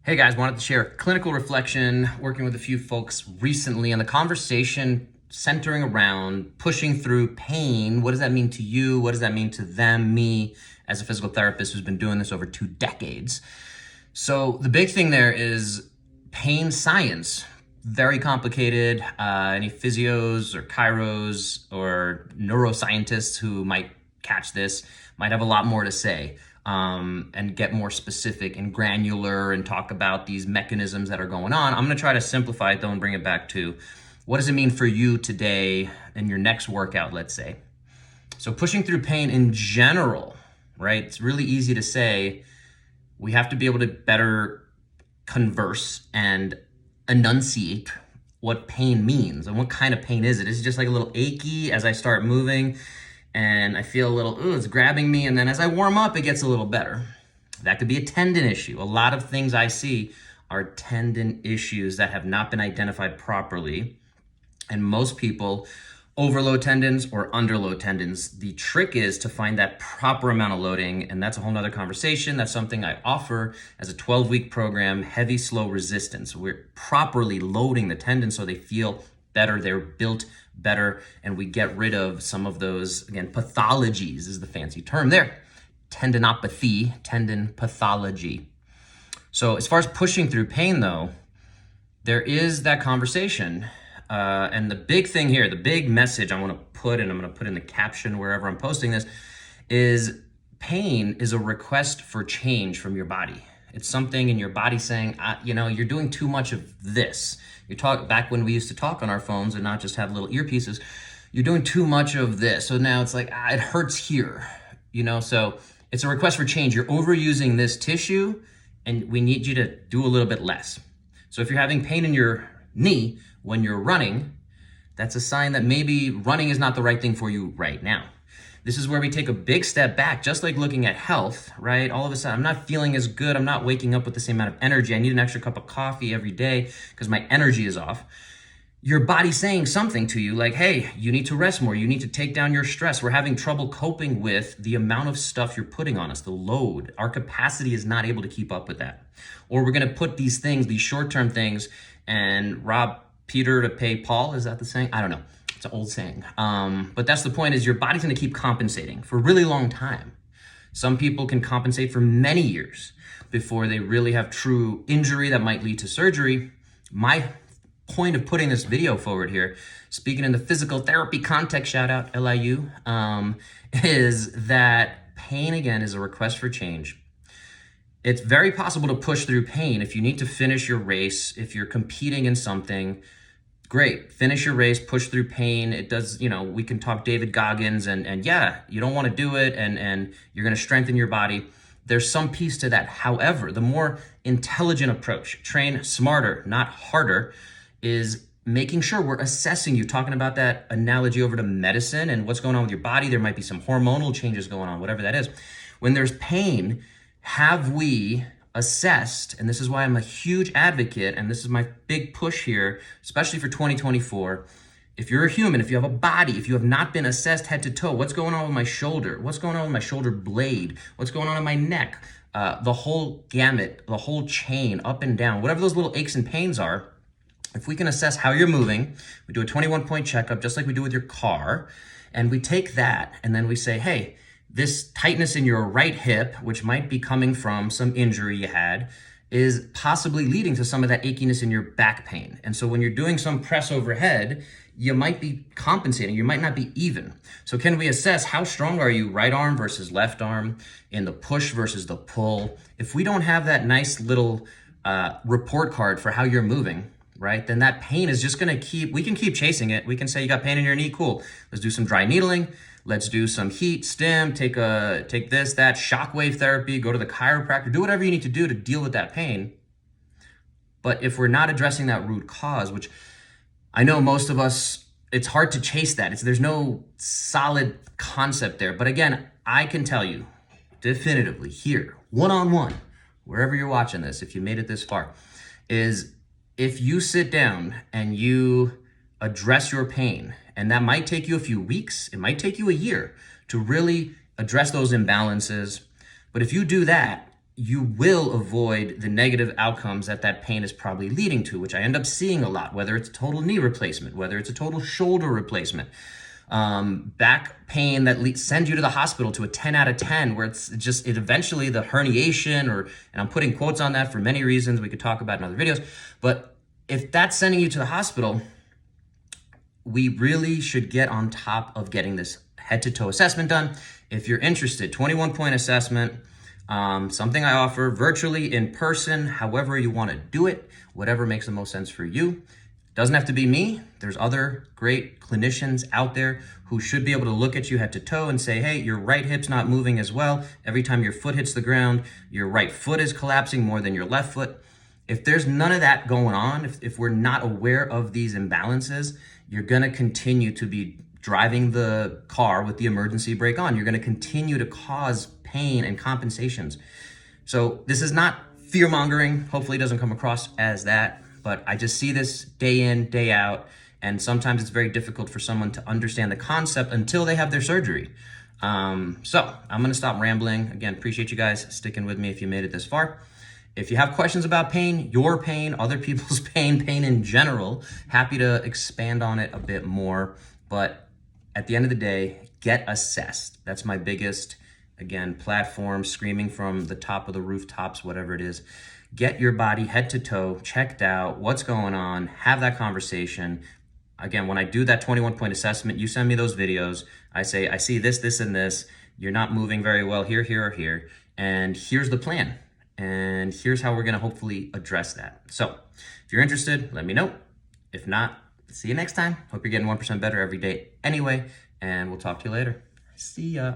Hey guys, wanted to share a clinical reflection working with a few folks recently on the conversation centering around pushing through pain. What does that mean to you? What does that mean to them, me, as a physical therapist who's been doing this over 2 decades? So the big thing there is pain science. Very complicated. Any physios or chiros or neuroscientists who might catch this might have a lot more to say. And get more specific and granular and talk about these mechanisms that are going on. I'm going to try to simplify it though and bring it back to what does it mean for you today in your next workout, let's say. So pushing through pain in general, right? It's really easy to say we have to be able to better converse and enunciate what pain means and what kind of pain is it. Is it just like a little achy as I start moving? And I feel a little, it's grabbing me. And then as I warm up, it gets a little better. That could be a tendon issue. A lot of things I see are tendon issues that have not been identified properly. And most people overload tendons or underload tendons. The trick is to find that proper amount of loading. And that's a whole nother conversation. That's something I offer as a 12-week program, heavy, slow resistance. We're properly loading the tendons so they feel better, they're built better, and we get rid of some of those, again, pathologies is the fancy term there. Tendinopathy, tendon pathology. So as far as pushing through pain though, there is that conversation. And the big thing here, the big message I want to put, and I'm going to put in the caption wherever I'm posting this, is pain is a request for change from your body. It's something in your body saying, you're doing too much of this. You talk back when we used to talk on our phones and not just have little earpieces. You're doing too much of this. So now it's like, it hurts here, so it's a request for change. You're overusing this tissue and we need you to do a little bit less. So if you're having pain in your knee when you're running, that's a sign that maybe running is not the right thing for you right now. This is where we take a big step back, just like looking at health, right? All of a sudden, I'm not feeling as good. I'm not waking up with the same amount of energy. I need an extra cup of coffee every day because my energy is off. Your body's saying something to you like, hey, you need to rest more. You need to take down your stress. We're having trouble coping with the amount of stuff you're putting on us, the load. Our capacity is not able to keep up with that. Or we're going to put these things, these short-term things, and rob Peter to pay Paul. Is that the saying? I don't know. It's an old saying. But that's the point, is your body's going to keep compensating for a really long time. Some people can compensate for many years before they really have true injury that might lead to surgery. My point of putting this video forward here, speaking in the physical therapy context, shout out LIU, is that pain, again, is a request for change. It's very possible to push through pain if you need to finish your race, if you're competing in something. Great, finish your race, push through pain. It does, we can talk David Goggins and yeah, you don't want to do it and you're going to strengthen your body. There's some piece to that. However, the more intelligent approach, train smarter, not harder, is making sure we're assessing you, talking about that analogy over to medicine and what's going on with your body. There might be some hormonal changes going on, whatever that is. When there's pain, have we assessed, and this is why I'm a huge advocate, and this is my big push here, especially for 2024, if you're a human, if you have a body, if you have not been assessed head to toe, what's going on with my shoulder? What's going on with my shoulder blade? What's going on in my neck? The whole gamut, the whole chain, up and down, whatever those little aches and pains are, if we can assess how you're moving, we do a 21-point checkup, just like we do with your car, and we take that, and then we say, hey, this tightness in your right hip, which might be coming from some injury you had, is possibly leading to some of that achiness in your back pain. And so when you're doing some press overhead, you might be compensating. You might not be even. So can we assess how strong are you, right arm versus left arm, in the push versus the pull? If we don't have that nice little report card for how you're moving, right, then that pain is just going to we can keep chasing it. We can say you got pain in your knee, cool. Let's do some dry needling. Let's do some heat, stim, take this, that, shockwave therapy, go to the chiropractor, do whatever you need to do to deal with that pain. But if we're not addressing that root cause, which I know most of us, it's hard to chase that. There's no solid concept there. But again, I can tell you definitively here, one-on-one, wherever you're watching this, if you made it this far, is if you sit down and you address your pain, and that might take you a few weeks, it might take you a year to really address those imbalances. But if you do that, you will avoid the negative outcomes that that pain is probably leading to, which I end up seeing a lot, whether it's a total knee replacement, whether it's a total shoulder replacement, back pain that sends you to the hospital to a 10 out of 10, where it eventually the herniation, and I'm putting quotes on that for many reasons we could talk about in other videos, but if that's sending you to the hospital, we really should get on top of getting this head to toe assessment done. If you're interested, 21-point assessment, something I offer virtually, in person, however you want to do it, whatever makes the most sense for you. Doesn't have to be me. There's other great clinicians out there who should be able to look at you head to toe and say, hey, your right hip's not moving as well. Every time your foot hits the ground, your right foot is collapsing more than your left foot. If there's none of that going on, if we're not aware of these imbalances, you're going to continue to be driving the car with the emergency brake on. You're going to continue to cause pain and compensations. So this is not fear mongering. Hopefully it doesn't come across as that, but I just see this day in, day out. And sometimes it's very difficult for someone to understand the concept until they have their surgery. So I'm going to stop rambling. Again, appreciate you guys sticking with me if you made it this far. If you have questions about pain, your pain, other people's pain, pain in general, happy to expand on it a bit more. But at the end of the day, get assessed. That's my biggest, again, platform, screaming from the top of the rooftops, whatever it is. Get your body head to toe checked out, what's going on, have that conversation. Again, when I do that 21-point assessment, you send me those videos. I say, I see this, this, and this. You're not moving very well here, here, or here. And here's the plan. And here's how we're going to hopefully address that. So if you're interested, let me know. If not, see you next time. Hope you're getting 1% better every day anyway. And we'll talk to you later. See ya.